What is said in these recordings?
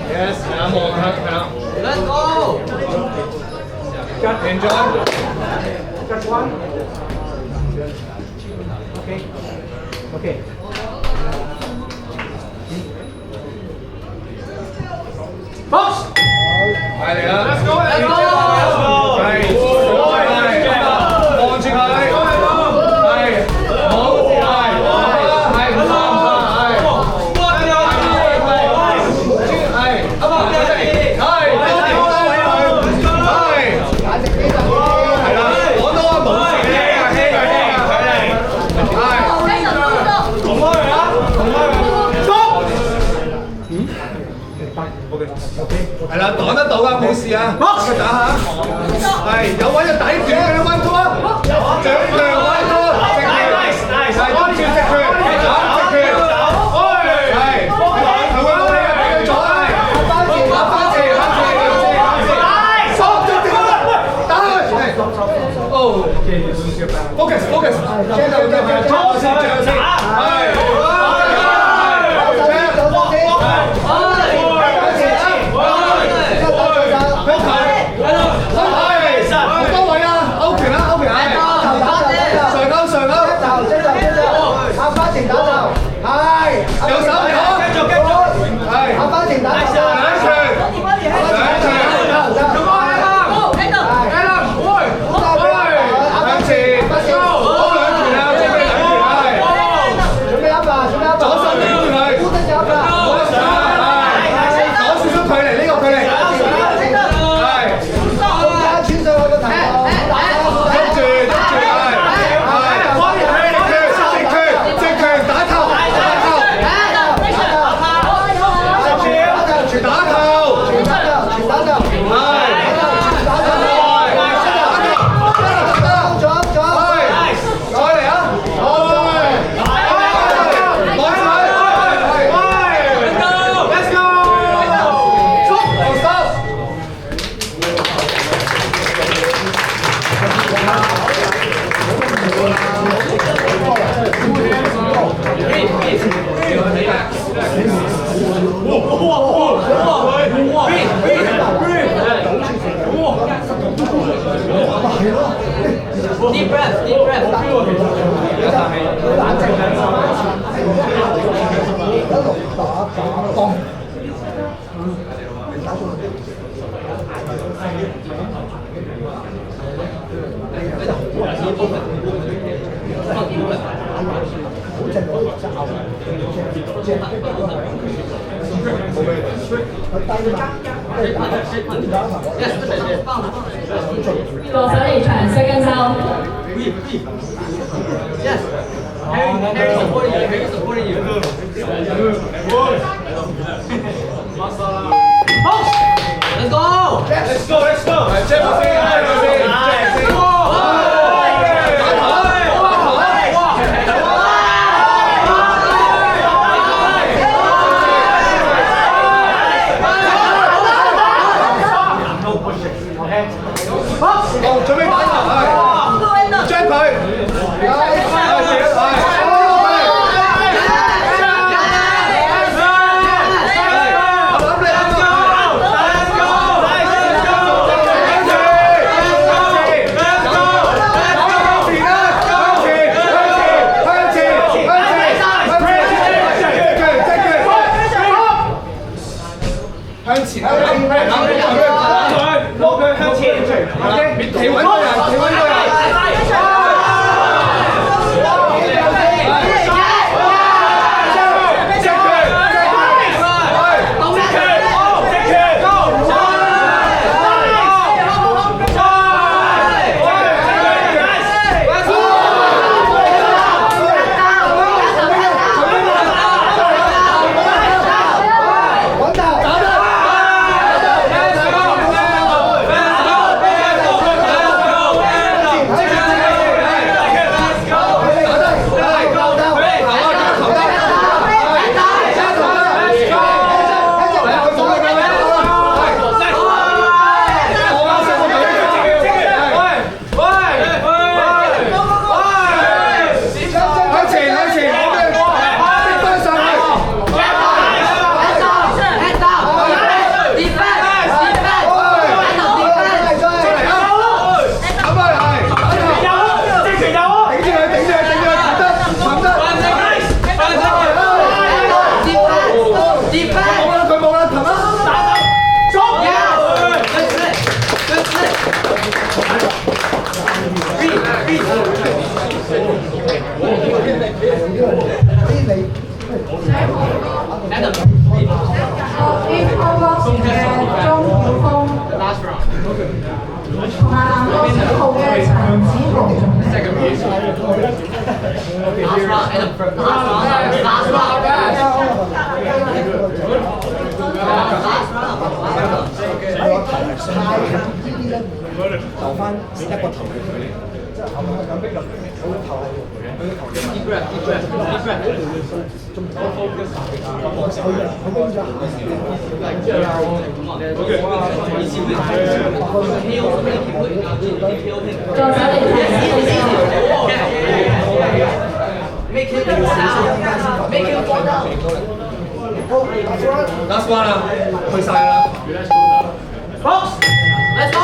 Yes, now more, now. Let's go! Enjoy. Just one. Okay. Okay. Box. Allez, là. Let's go! Let's go! 望住佢，係，好，係，係，唔係啦，擋得到㗎，冇事啊，打下，係有位就抵住佢嘅溫度啊，掌強溫度，直拳，係跟住直拳，直拳，係，佢會冇理由俾佢阻啊，翻前，收住點啊，打佢，哦 ，focus，將就拖先，係。Deep breath, deep breath.落手離場，second round。Yes. Harry supporting you. Harry supporting you. Let's go. Let's go. 係，張博先，準備打頭，係，將佢，向前，落佢向前。留翻一個頭嘅佢，即係後面咁逼入，我個頭係Deep breath, deep breath, deep breath. 佢掹咗右手嚟傳Make him fall down. Make him fall down. last one 啦，去晒啦。 Let's go.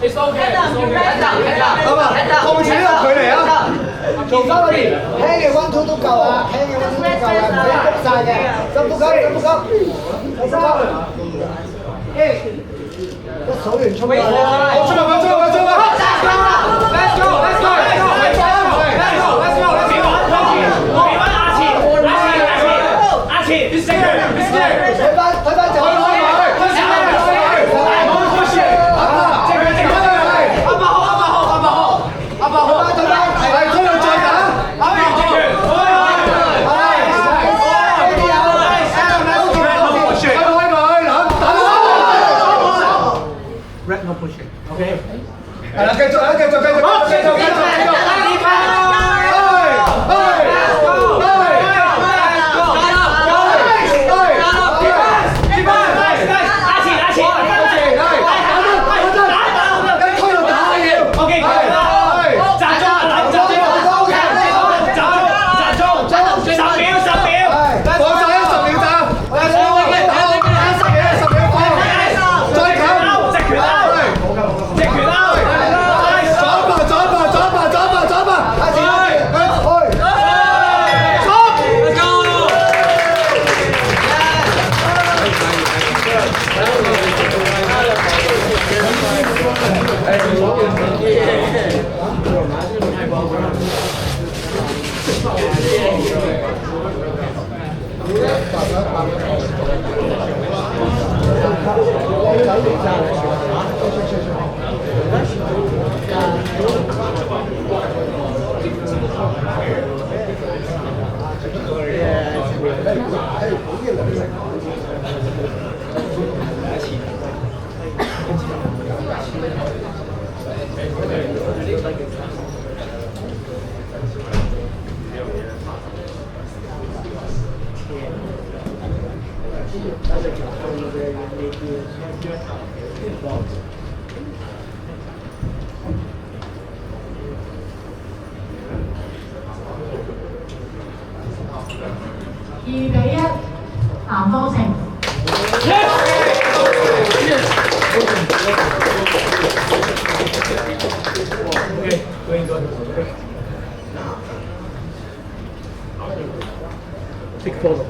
It's okay. 控住呢個距離啊！做翻嗰啲輕嘅溫度都夠啊，輕嘅溫度都夠啊，唔使谷晒嘅，深呼吸，深呼吸，深呼吸，一數完衝過嚟，衝啊！衝啊！衝啊！ Let's go. Let's go. Let's go. Let's go. Let's go. Let's go. 阿錢，你死佢！你死佢！睇翻就。 Red no pushing. 係啦，繼續啊！繼續！2-1，南方城。Take photo.